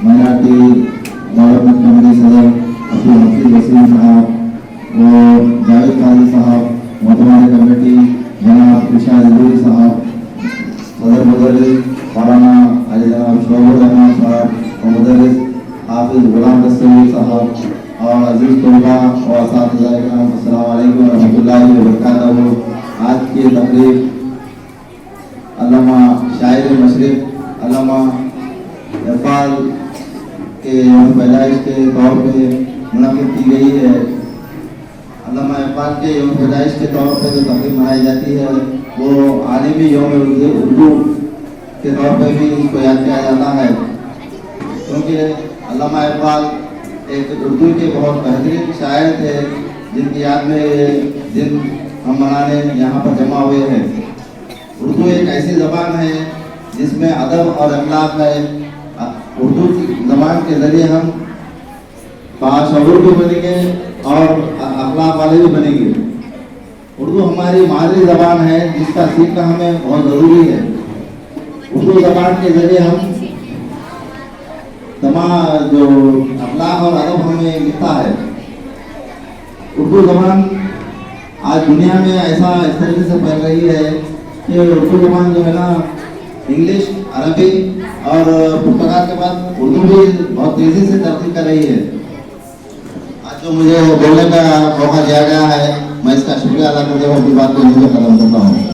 Minority development committee सदर अब्दुल हफीज वसीम साहब, वो जावेद काजी साहब, मोतवाना कमेटी जनाब इरशाद अली साहब, सदर मुदर्रिस मौलाना अली जनाब शोभर रहमान साहब और मुदर्रिस हाफिज गुलाम रसूल साहब और अजीज तलबा और असातिज़ा इकराम, अस्सलाम वालेकुम व रहमतुल्लाहि व बरकातहू। आज की तकरीब अल्लामा शायर मशरिक़ अल्लामा इरफान के यौम पैदाइश के तौर पे मुनक़िद की गई है। अल्लामा इरफान के यौम पैदाइश के तौर पे जो तकरीब मनाई जाती है वो आलमी यौम उर्दू के तौर पे भी इसको याद किया जाता है, क्योंकि अल्लामा इरफान एक उर्दू के बहुत बेहतरीन शायर थे जिनकी याद में ये दिन हम मनाने यहाँ पर जमा हुए हैं। उर्दू एक ऐसी ज़बान है जिसमें अदब और अखलाक है। उर्दू की ज़बान के ज़रिए हम बाशऊर भी बनेंगे और अखलाक वाले भी बनेंगे। उर्दू हमारी मादरी ज़बान है जिसका सीखना हमें बहुत ज़रूरी है। उर्दू ज़बान के ज़रिए हम तमाम जो अखलाक और अदब हमें मिलता है। उर्दू ज़बान आज दुनिया में ऐसा इस तरीके से फैल रही है कि उर्दू ज़बान जो है ना इंग्लिश, अरबी और पुर्तगाल के बाद उर्दू भी बहुत तेज़ी से तरक्की कर रही है। आज जो मुझे बोलने का मौका दिया गया है मैं इसका शुक्रिया अदा करते हुए अपनी बात को यहीं पे खत्म करता हूँ।